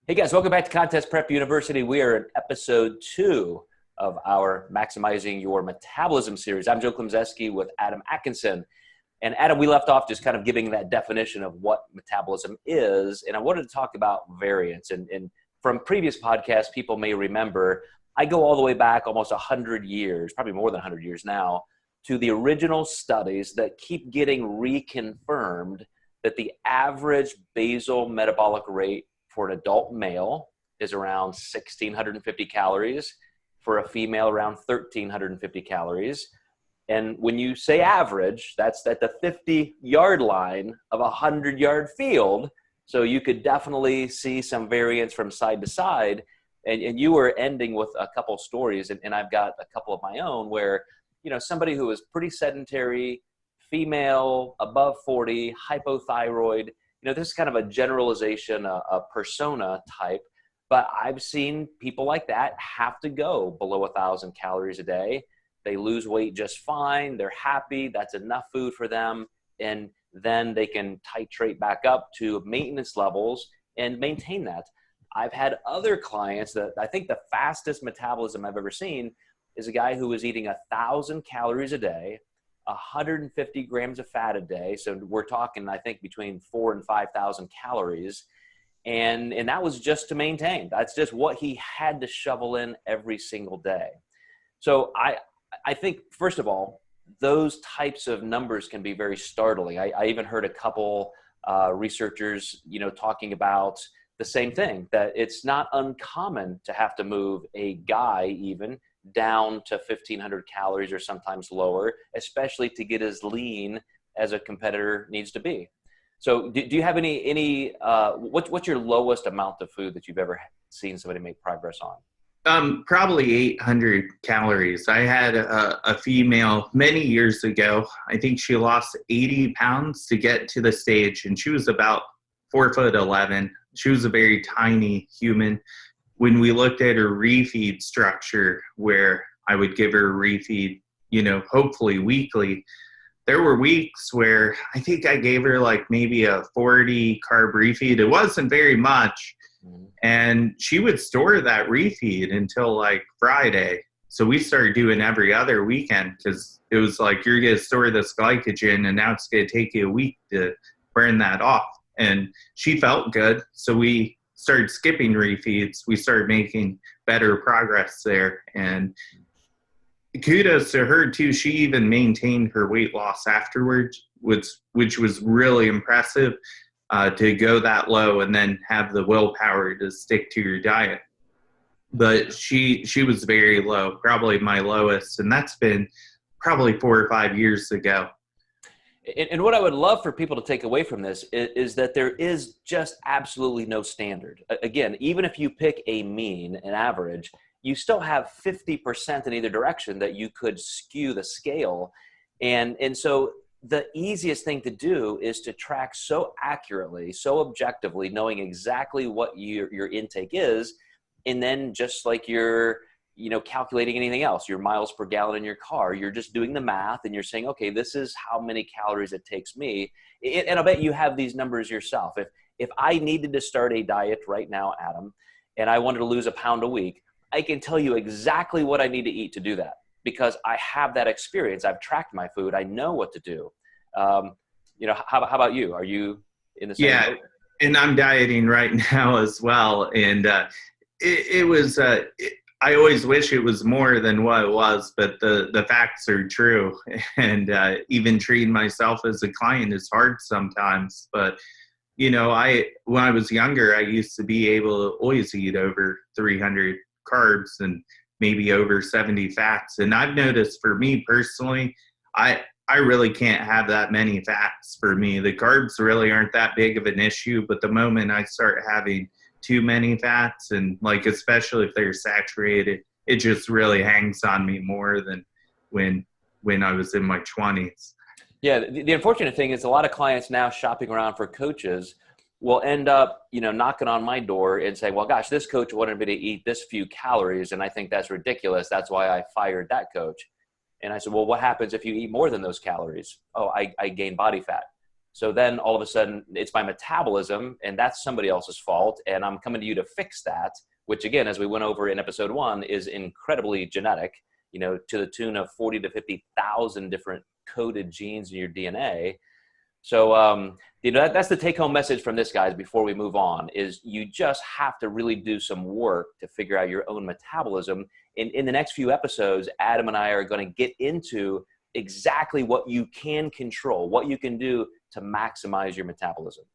Hey guys, welcome back to Contest Prep University. We are in episode 2 of our Maximizing Your Metabolism series. I'm Joe Klemczewski with Adam Atkinson. And Adam, we left off just kind of giving that definition of what metabolism is. And I wanted to talk about variance. And from previous podcasts, people may remember, I go all the way back almost 100 years, probably more than 100 years now, to the original studies that keep getting reconfirmed that the average basal metabolic rate for an adult male is around 1,650 calories. For a female, around 1,350 calories. And when you say average, that's at the 50-yard line of a 100-yard field. So you could definitely see some variance from side to side. And you were ending with a couple stories, and I've got a couple of my own where, you know, somebody who was pretty sedentary, female, above 40, hypothyroid, you know, this is kind of a generalization, a persona type, but I've seen people like that have to go below 1,000 calories a day. They lose weight just fine. They're happy. That's enough food for them. And then they can titrate back up to maintenance levels and maintain that. I've had other clients that I think the fastest metabolism I've ever seen is a guy who was eating 1,000 calories a day, 150 grams of fat a day. So we're talking, I think, between 4,000 and 5,000 calories. And that was just to maintain. That's just what he had to shovel in every single day. So I think, first of all, those types of numbers can be very startling. I even heard a couple researchers, you know, talking about the same thing, that it's not uncommon to have to move a guy even down to 1,500 calories or sometimes lower, especially to get as lean as a competitor needs to be. So do you have what's your lowest amount of food that you've ever seen somebody make progress on? Probably 800 calories. I had a female many years ago. I think she lost 80 pounds to get to the stage, and she was about 4'11". She was a very tiny human. When we looked at her refeed structure, where I would give her a refeed, you know, hopefully weekly, there were weeks where I think I gave her like maybe a 40 carb refeed. It wasn't very much. And she would store that refeed until like Friday. So we started doing every other weekend because it was like, you're going to store this glycogen and now it's going to take you a week to burn that off. And she felt good. So we started skipping refeeds. We started making better progress there. And kudos to her too. She even maintained her weight loss afterwards, which was really impressive. To go that low and then have the willpower to stick to your diet. But she was very low, probably my lowest, and that's been probably 4 or 5 years ago. And what I would love for people to take away from this is that there is just absolutely no standard. Again, even if you pick a mean, an average, you still have 50% in either direction that you could skew the scale. And so the easiest thing to do is to track so accurately, so objectively, knowing exactly what your intake is. And then just like you're, you know, calculating anything else, your miles per gallon in your car, you're just doing the math and you're saying, okay, this is how many calories it takes me. And I'll bet you have these numbers yourself. If I needed to start a diet right now, Adam, and I wanted to lose 1 pound a week, I can tell you exactly what I need to eat to do that, because I have that experience. I've tracked my food. I know what to do. You know, how about you? Are you in the same boat? And I'm dieting right now as well. And it was, I always wish it was more than what it was, but the facts are true. And even treating myself as a client is hard sometimes. But, you know, when I was younger, I used to be able to always eat over 300 carbs and maybe over 70 fats. And I've noticed for me personally, I really can't have that many fats for me. The carbs really aren't that big of an issue, but the moment I start having too many fats, and like especially if they're saturated, it just really hangs on me more than when I was in my 20s. Yeah, the unfortunate thing is a lot of clients now shopping around for coaches will end up, you know, knocking on my door and say, well, gosh, this coach wanted me to eat this few calories, and I think that's ridiculous. That's why I fired that coach. And I said, well, what happens if you eat more than those calories? Oh, I gain body fat. So then all of a sudden it's my metabolism, and that's somebody else's fault. And I'm coming to you to fix that, which again, as we went over in episode 1, is incredibly genetic, you know, to the tune of 40 to 50,000 different coded genes in your DNA. So, you know, that's the take home message from this, guys, before we move on, is you just have to really do some work to figure out your own metabolism. In the next few episodes, Adam and I are going to get into exactly what you can control, what you can do to maximize your metabolism.